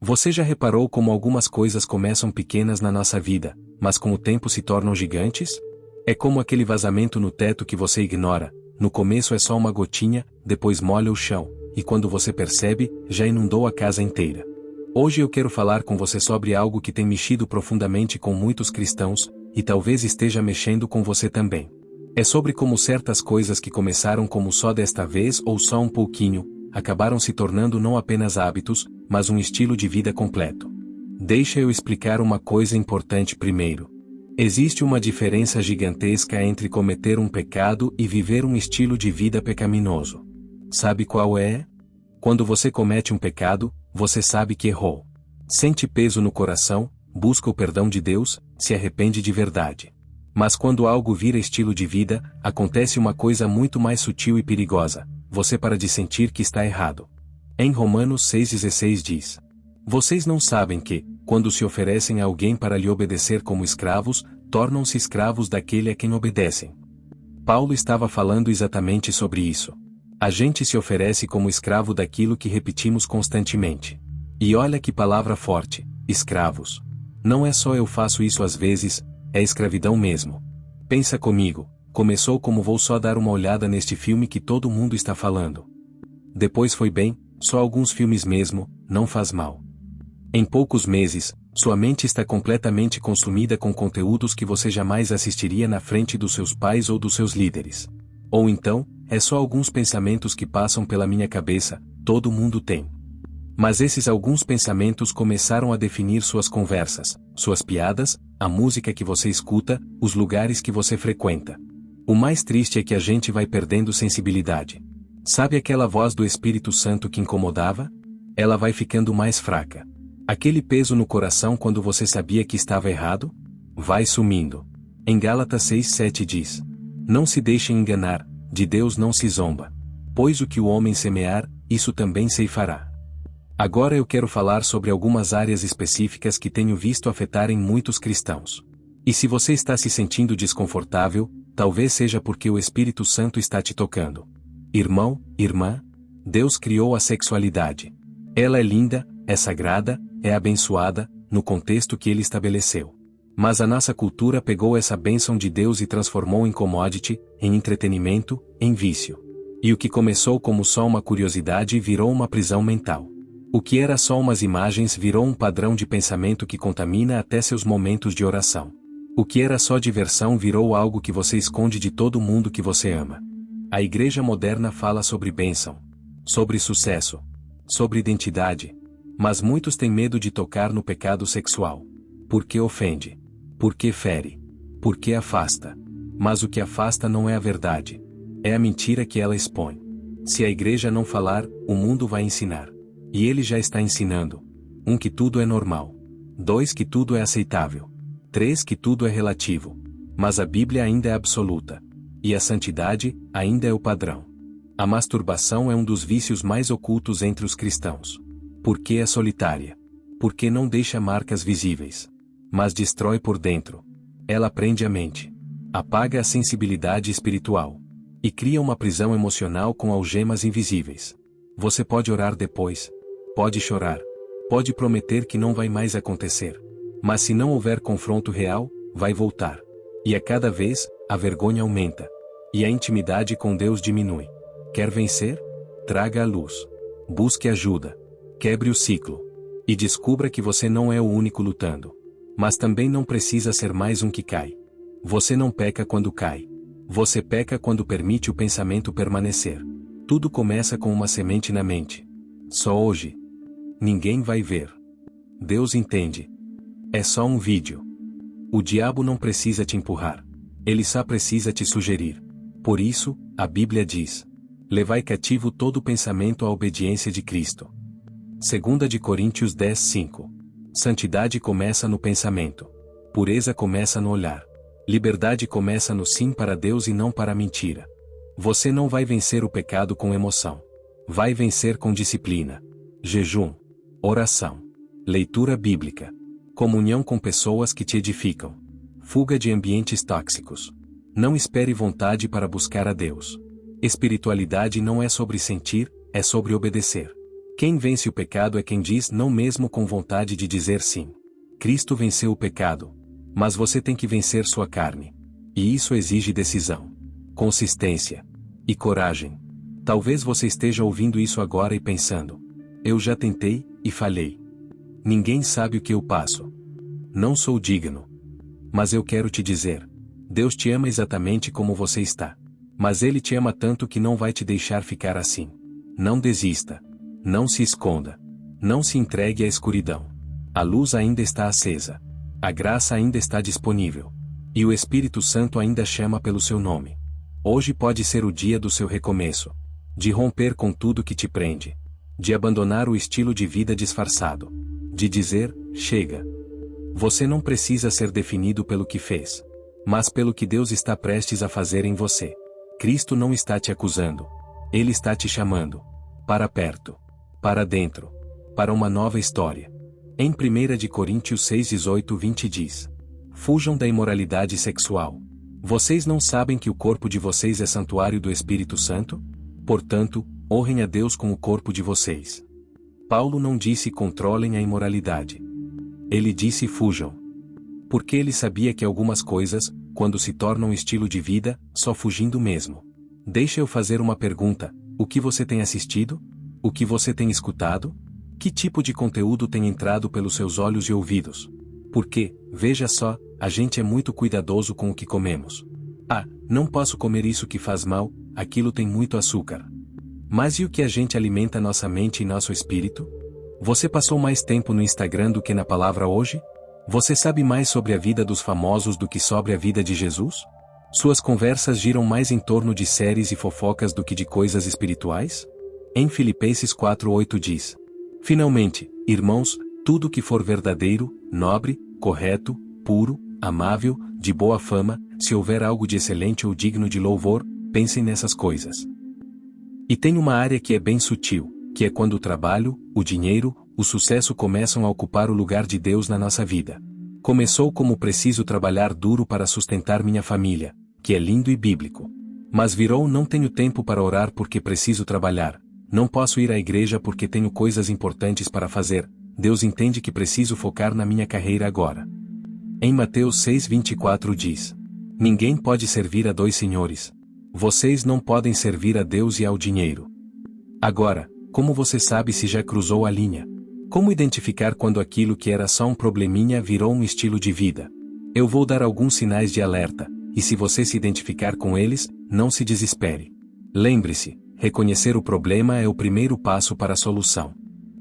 Você já reparou como algumas coisas começam pequenas na nossa vida, mas com o tempo se tornam gigantes? É como aquele vazamento no teto que você ignora. No começo é só uma gotinha, depois molha o chão, e quando você percebe, já inundou a casa inteira. Hoje eu quero falar com você sobre algo que tem mexido profundamente com muitos cristãos, e talvez esteja mexendo com você também. É sobre como certas coisas que começaram como só desta vez ou só um pouquinho, acabaram se tornando não apenas hábitos, mas um estilo de vida completo. Deixa eu explicar uma coisa importante primeiro. Existe uma diferença gigantesca entre cometer um pecado e viver um estilo de vida pecaminoso. Sabe qual é? Quando você comete um pecado, você sabe que errou. Sente peso no coração, busca o perdão de Deus, se arrepende de verdade. Mas quando algo vira estilo de vida, acontece uma coisa muito mais sutil e perigosa. Você para de sentir que está errado. Em Romanos 6,16 diz: Vocês não sabem que, quando se oferecem a alguém para lhe obedecer como escravos, tornam-se escravos daquele a quem obedecem. Paulo estava falando exatamente sobre isso. A gente se oferece como escravo daquilo que repetimos constantemente. E olha que palavra forte, escravos. Não é só eu faço isso às vezes, é escravidão mesmo. Pensa comigo, começou como vou só dar uma olhada neste filme que todo mundo está falando. Depois foi bem, só alguns filmes mesmo, não faz mal. Em poucos meses, sua mente está completamente consumida com conteúdos que você jamais assistiria na frente dos seus pais ou dos seus líderes. Ou então, é só alguns pensamentos que passam pela minha cabeça, todo mundo tem. Mas esses alguns pensamentos começaram a definir suas conversas, suas piadas, a música que você escuta, os lugares que você frequenta. O mais triste é que a gente vai perdendo sensibilidade. Sabe aquela voz do Espírito Santo que incomodava? Ela vai ficando mais fraca. Aquele peso no coração quando você sabia que estava errado? Vai sumindo. Em Gálatas 6,7 diz: Não se deixem enganar, de Deus não se zomba. Pois o que o homem semear, isso também ceifará. Agora eu quero falar sobre algumas áreas específicas que tenho visto afetarem muitos cristãos. E se você está se sentindo desconfortável, talvez seja porque o Espírito Santo está te tocando. Irmão, irmã, Deus criou a sexualidade. Ela é linda, é sagrada, é abençoada, no contexto que Ele estabeleceu. Mas a nossa cultura pegou essa bênção de Deus e transformou em commodity, em entretenimento, em vício. E o que começou como só uma curiosidade virou uma prisão mental. O que era só umas imagens virou um padrão de pensamento que contamina até seus momentos de oração. O que era só diversão virou algo que você esconde de todo mundo que você ama. A igreja moderna fala sobre bênção, sobre sucesso, sobre identidade. Mas muitos têm medo de tocar no pecado sexual. Porque ofende. Porque fere. Porque afasta. Mas o que afasta não é a verdade. É a mentira que ela expõe. Se a igreja não falar, o mundo vai ensinar. E ele já está ensinando. 1. Que tudo é normal. 2. Que tudo é aceitável. 3. Que tudo é relativo. Mas a Bíblia ainda é absoluta. E a santidade, ainda é o padrão. A masturbação é um dos vícios mais ocultos entre os cristãos. Porque é solitária. Porque não deixa marcas visíveis. Mas destrói por dentro. Ela prende a mente. Apaga a sensibilidade espiritual. E cria uma prisão emocional com algemas invisíveis. Você pode orar depois. Pode chorar. Pode prometer que não vai mais acontecer. Mas se não houver confronto real, vai voltar. E a cada vez, a vergonha aumenta. E a intimidade com Deus diminui. Quer vencer? Traga a luz. Busque ajuda. Quebre o ciclo. E descubra que você não é o único lutando. Mas também não precisa ser mais um que cai. Você não peca quando cai. Você peca quando permite o pensamento permanecer. Tudo começa com uma semente na mente. Só hoje. Ninguém vai ver. Deus entende. É só um vídeo. O diabo não precisa te empurrar. Ele só precisa te sugerir. Por isso, a Bíblia diz: levai cativo todo pensamento à obediência de Cristo. 2 de Coríntios 10:5. Santidade começa no pensamento. Pureza começa no olhar. Liberdade começa no sim para Deus e não para a mentira. Você não vai vencer o pecado com emoção. Vai vencer com disciplina. Jejum. Oração. Leitura bíblica. Comunhão com pessoas que te edificam. Fuga de ambientes tóxicos. Não espere vontade para buscar a Deus. Espiritualidade não é sobre sentir, é sobre obedecer. Quem vence o pecado é quem diz não mesmo com vontade de dizer sim. Cristo venceu o pecado. Mas você tem que vencer sua carne. E isso exige decisão, consistência e coragem. Talvez você esteja ouvindo isso agora e pensando: eu já tentei, e falhei. Ninguém sabe o que eu passo. Não sou digno. Mas eu quero te dizer: Deus te ama exatamente como você está. Mas Ele te ama tanto que não vai te deixar ficar assim. Não desista. Não se esconda. Não se entregue à escuridão. A luz ainda está acesa. A graça ainda está disponível. E o Espírito Santo ainda chama pelo seu nome. Hoje pode ser o dia do seu recomeço. De romper com tudo que te prende. De abandonar o estilo de vida disfarçado. De dizer: chega. Você não precisa ser definido pelo que fez, mas pelo que Deus está prestes a fazer em você. Cristo não está te acusando. Ele está te chamando. Para perto. Para dentro. Para uma nova história. Em 1 de Coríntios 6, 18, 20 diz: fujam da imoralidade sexual. Vocês não sabem que o corpo de vocês é santuário do Espírito Santo? Portanto, honrem a Deus com o corpo de vocês. Paulo não disse controlem a imoralidade. Ele disse fujam. Porque ele sabia que algumas coisas, quando se tornam estilo de vida, só fugindo mesmo. Deixa eu fazer uma pergunta: o que você tem assistido? O que você tem escutado? Que tipo de conteúdo tem entrado pelos seus olhos e ouvidos? Porque, veja só, a gente é muito cuidadoso com o que comemos. Ah, não posso comer isso que faz mal, aquilo tem muito açúcar. Mas e o que a gente alimenta nossa mente e nosso espírito? Você passou mais tempo no Instagram do que na palavra hoje? Você sabe mais sobre a vida dos famosos do que sobre a vida de Jesus? Suas conversas giram mais em torno de séries e fofocas do que de coisas espirituais? Em Filipenses 4:8 diz: finalmente, irmãos, tudo que for verdadeiro, nobre, correto, puro, amável, de boa fama, se houver algo de excelente ou digno de louvor, pensem nessas coisas. E tem uma área que é bem sutil, que é quando o trabalho, o dinheiro, o sucesso começam a ocupar o lugar de Deus na nossa vida. Começou como preciso trabalhar duro para sustentar minha família, que é lindo e bíblico. Mas virou não tenho tempo para orar porque preciso trabalhar, não posso ir à igreja porque tenho coisas importantes para fazer, Deus entende que preciso focar na minha carreira agora. Em Mateus 6:24 diz: ninguém pode servir a dois senhores. Vocês não podem servir a Deus e ao dinheiro. Agora, como você sabe se já cruzou a linha? Como identificar quando aquilo que era só um probleminha virou um estilo de vida? Eu vou dar alguns sinais de alerta, e se você se identificar com eles, não se desespere. Lembre-se, reconhecer o problema é o primeiro passo para a solução.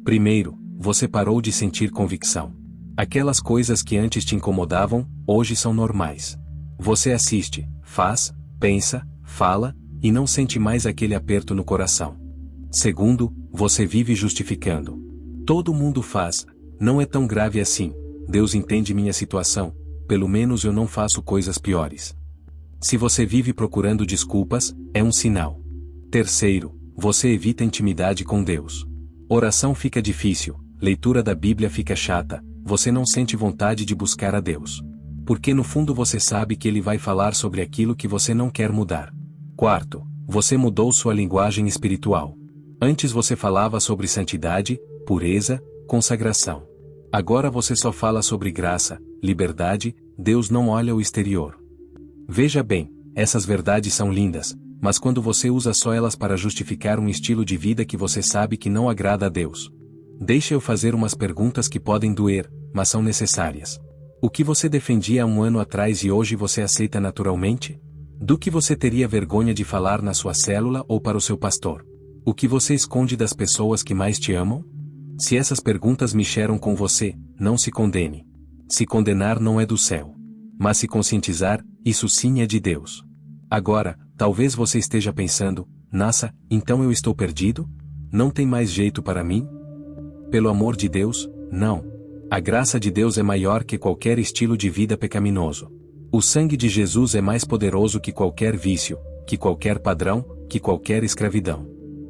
Primeiro, você parou de sentir convicção. Aquelas coisas que antes te incomodavam, hoje são normais. Você assiste, faz, pensa, fala, e não sente mais aquele aperto no coração. Segundo, você vive justificando. Todo mundo faz, não é tão grave assim, Deus entende minha situação, pelo menos eu não faço coisas piores. Se você vive procurando desculpas, é um sinal. Terceiro, você evita intimidade com Deus. Oração fica difícil, leitura da Bíblia fica chata, você não sente vontade de buscar a Deus. Porque no fundo você sabe que Ele vai falar sobre aquilo que você não quer mudar. Quarto, você mudou sua linguagem espiritual. Antes você falava sobre santidade, pureza, consagração. Agora você só fala sobre graça, liberdade, Deus não olha o exterior. Veja bem, essas verdades são lindas, mas quando você usa só elas para justificar um estilo de vida que você sabe que não agrada a Deus. Deixa eu fazer umas perguntas que podem doer, mas são necessárias. O que você defendia há um ano atrás e hoje você aceita naturalmente? Do que você teria vergonha de falar na sua célula ou para o seu pastor? O que você esconde das pessoas que mais te amam? Se essas perguntas mexeram com você, não se condene. Se condenar não é do céu. Mas se conscientizar, isso sim é de Deus. Agora, talvez você esteja pensando: nossa, então eu estou perdido? Não tem mais jeito para mim? Pelo amor de Deus, não. A graça de Deus é maior que qualquer estilo de vida pecaminoso. O sangue de Jesus é mais poderoso que qualquer vício, que qualquer padrão, que qualquer escravidão.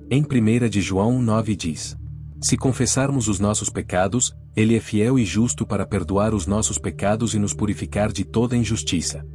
Em 1 de João 9 diz: se confessarmos os nossos pecados, Ele é fiel e justo para perdoar os nossos pecados e nos purificar de toda injustiça.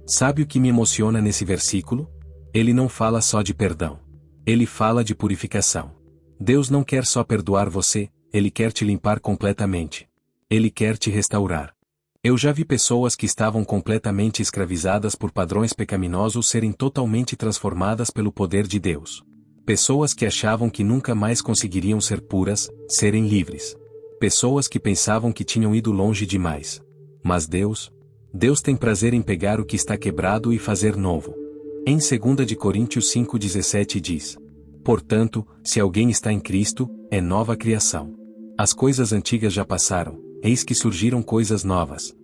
Sabe o que me emociona nesse versículo? Ele não fala só de perdão. Ele fala de purificação. Deus não quer só perdoar você, Ele quer te limpar completamente. Ele quer te restaurar. Eu já vi pessoas que estavam completamente escravizadas por padrões pecaminosos serem totalmente transformadas pelo poder de Deus. Pessoas que achavam que nunca mais conseguiriam ser puras, serem livres. Pessoas que pensavam que tinham ido longe demais. Mas Deus tem prazer em pegar o que está quebrado e fazer novo. Em 2 de Coríntios 5,17 diz: Portanto, se alguém está em Cristo, é nova criação. As coisas antigas já passaram, eis que surgiram coisas novas.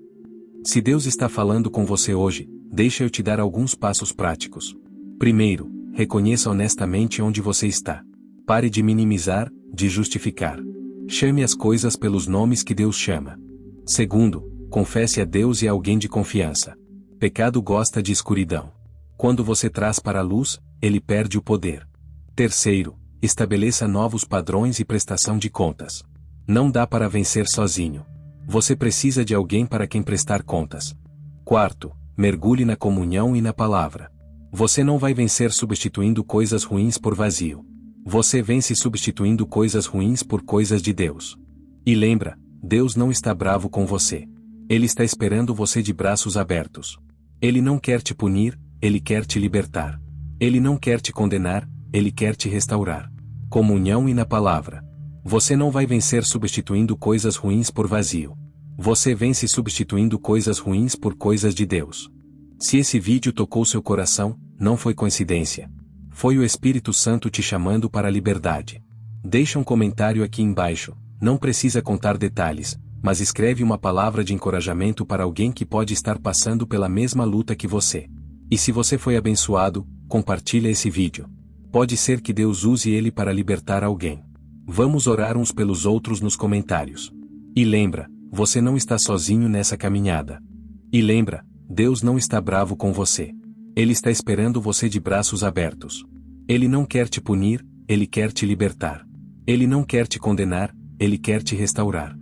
Se Deus está falando com você hoje, deixa eu te dar alguns passos práticos. Primeiro, reconheça honestamente onde você está. Pare de minimizar, de justificar. Chame as coisas pelos nomes que Deus chama. Segundo, confesse a Deus e a alguém de confiança. Pecado gosta de escuridão. Quando você traz para a luz, ele perde o poder. Terceiro, estabeleça novos padrões e prestação de contas. Não dá para vencer sozinho. Você precisa de alguém para quem prestar contas. Quarto, mergulhe na comunhão e na palavra. Você não vai vencer substituindo coisas ruins por vazio. Você vence substituindo coisas ruins por coisas de Deus. E lembra, Deus não está bravo com você. Ele está esperando você de braços abertos. Ele não quer te punir, ele quer te libertar. Ele não quer te condenar, ele quer te restaurar. Comunhão e na palavra. Você não vai vencer substituindo coisas ruins por vazio. Você vence substituindo coisas ruins por coisas de Deus. Se esse vídeo tocou seu coração, não foi coincidência. Foi o Espírito Santo te chamando para a liberdade. Deixa um comentário aqui embaixo, não precisa contar detalhes, mas escreve uma palavra de encorajamento para alguém que pode estar passando pela mesma luta que você. E se você foi abençoado, compartilha esse vídeo. Pode ser que Deus use ele para libertar alguém. Vamos orar uns pelos outros nos comentários. E lembra, você não está sozinho nessa caminhada. E lembra, Deus não está bravo com você. Ele está esperando você de braços abertos. Ele não quer te punir, ele quer te libertar. Ele não quer te condenar, ele quer te restaurar.